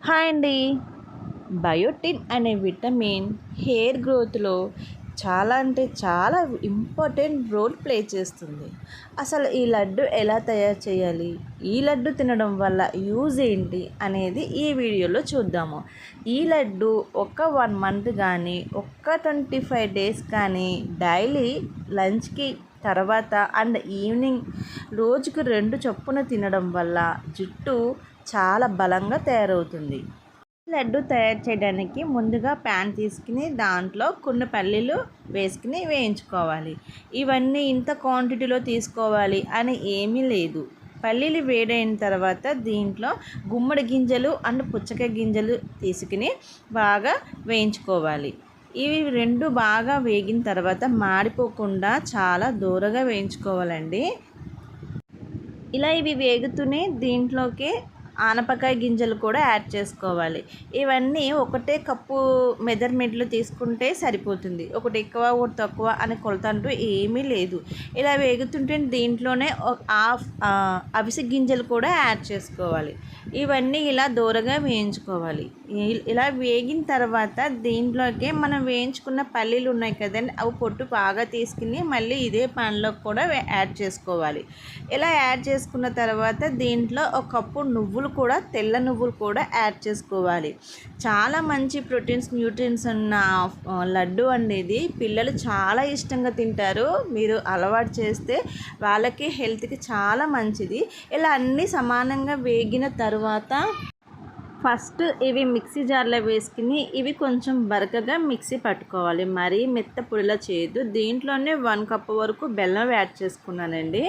Hi అండి. Biotin అనే vitamin hair గ్రోత్లో చాలా అంటే చాలా ఇంపార్టెంట్ రోల్ ప్లే చేస్తుంది. అసలు ఈ లడ్డు ఎలా తయారు చేయాలి, ఈ లడ్డు తినడం వల్ల యూజ్ ఏంటి అనేది ఈ వీడియోలో చూద్దాము. ఈ లడ్డు ఒక 1 మంత్ కానీ ఒక 25 డేస్ కానీ డైలీ లంచ్కి తర్వాత అండ్ ఈవినింగ్ రోజుకు 2 చొప్పున తినడం వల్ల జుట్టు చాలా బలంగా తయారవుతుంది. లడ్డు తయారు చేయడానికి ముందుగా ప్యాన్ తీసుకుని దాంట్లో కొన్ని పల్లీలు వేసుకుని వేయించుకోవాలి. ఇవన్నీ ఇంత క్వాంటిటీలో తీసుకోవాలి అని ఏమీ లేదు. పల్లీలు వేడైన తర్వాత దీంట్లో గుమ్మడి గింజలు అండ్ పుచ్చకాయ గింజలు తీసుకుని బాగా వేయించుకోవాలి. ఇవి రెండు బాగా వేగిన తర్వాత మాడిపోకుండా చాలా దూరగా వేయించుకోవాలండి. ఇలా ఇవి వేగుతూనే దీంట్లోకి ఆనపకాయ గింజలు కూడా యాడ్ చేసుకోవాలి. ఇవన్నీ ఒకటే కప్పు మెజర్మెంట్లు తీసుకుంటే సరిపోతుంది. ఒకటి ఎక్కువ ఒకటి తక్కువ అనే కొలత అంటూ ఏమీ లేదు. ఇలా వేగుతుంటే దీంట్లోనే అవిసె గింజలు కూడా యాడ్ చేసుకోవాలి. ఇవన్నీ ఇలా దూరగా వేయించుకోవాలి. ఇలా వేగిన తర్వాత దీంట్లోకి మనం వేయించుకున్న పల్లీలు ఉన్నాయి కదండి, అవి పొట్టు బాగా తీసుకుని మళ్ళీ ఇదే పాన్లో కూడా యాడ్ చేసుకోవాలి. ఇలా యాడ్ చేసుకున్న తర్వాత దీంట్లో ఒక కప్పు నువ్వులు కూడా, తెల్ల నువ్వులు కూడా యాడ్ చేసుకోవాలి. చాలా మంచి ప్రోటీన్స్, న్యూట్రియన్స్ ఉన్న లడ్డు అనేది పిల్లలు చాలా ఇష్టంగా తింటారు. మీరు అలవాటు చేస్తే వాళ్ళకి హెల్త్కి చాలా మంచిది. ఇలా అన్నీ సమానంగా వేగిన తర్వాత ఫస్ట్ ఇవి మిక్సీ జార్లో వేసుకుని ఇవి కొంచెం బరకగా మిక్సీ పట్టుకోవాలి. మరీ మెత్త పొడిలా చేయొద్దు. దీంట్లోనే 1 కప్పు వరకు బెల్లం యాడ్ చేసుకున్నానండి.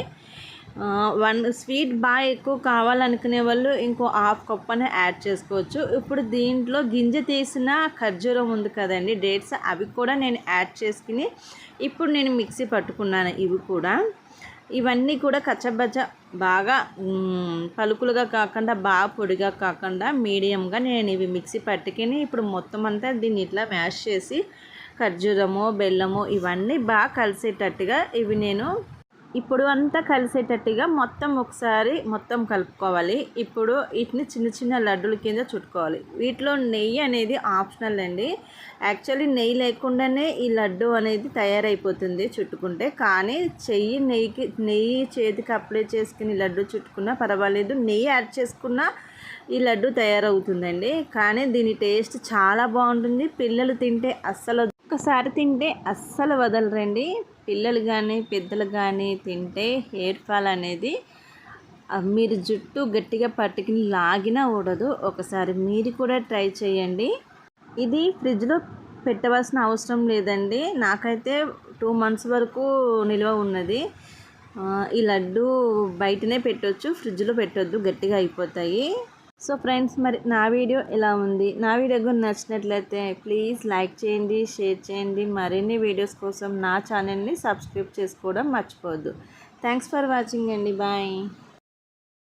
స్వీట్ బాగా ఎక్కువ కావాలనుకునే వాళ్ళు ఇంకో 1/2 కప్ అని యాడ్ చేసుకోవచ్చు. ఇప్పుడు దీంట్లో గింజ తీసిన ఖర్జూరం ఉంది కదండి, డేట్స్, అవి కూడా నేను యాడ్ చేసుకుని ఇప్పుడు నేను మిక్సీ పట్టుకున్నాను. ఇవన్నీ కూడా కచ్చబచ్చ బాగా పలుకులుగా కాకుండా బాగా పొడిగా కాకుండా మీడియంగా నేను ఇవి మిక్సీ పట్టుకుని ఇప్పుడు మొత్తం అంతా దీన్ని ఇట్లా మ్యాష్ చేసి ఖర్జూరము, బెల్లము ఇవన్నీ బాగా కలిసేటట్టుగా ఇప్పుడు అంతా కలిసేటట్టుగా ఒకసారి కలుపుకోవాలి. ఇప్పుడు వీటిని చిన్న చిన్న లడ్డుల కింద చుట్టుకోవాలి. వీటిలో నెయ్యి అనేది ఆప్షనల్ అండి. యాక్చువల్లీ నెయ్యి లేకుండానే ఈ లడ్డు అనేది తయారైపోతుంది చుట్టుకుంటే. కానీ నెయ్యి చేతికి అప్లై చేసుకుని లడ్డు చుట్టుకున్నా పర్వాలేదు, నెయ్యి యాడ్ చేసుకున్నా ఈ లడ్డు తయారవుతుందండి. కానీ దీని టేస్ట్ చాలా బాగుంటుంది. పిల్లలు తింటే ఒక్కసారి తింటే అస్సలు వదలరండి. పిల్లలు కానీ పెద్దలు కానీ తింటే హెయిర్ ఫాల్ అనేది మీరు జుట్టు గట్టిగా పట్టుకుని లాగినా ఊడదు. ఒకసారి మీరు కూడా ట్రై చేయండి. ఇది ఫ్రిడ్జ్లో పెట్టవలసిన అవసరం లేదండి. నాకైతే 2 months వరకు నిల్వ ఉన్నది. ఈ లడ్డు బయటనే పెట్టొచ్చు, ఫ్రిడ్జ్లో పెట్టొద్దు, గట్టిగా అయిపోతాయి. సో ఫ్రెండ్స్, మరి నా వీడియో ఎలా ఉంది? నా వీడియో కూడా నచ్చినట్లయితే ప్లీజ్ లైక్ చేయండి, షేర్ చేయండి. మరిన్ని వీడియోస్ కోసం నా ఛానల్ని సబ్స్క్రైబ్ చేసుకోవడం మర్చిపోవద్దు. థ్యాంక్స్ ఫర్ వాచింగ్ అండి. బాయ్.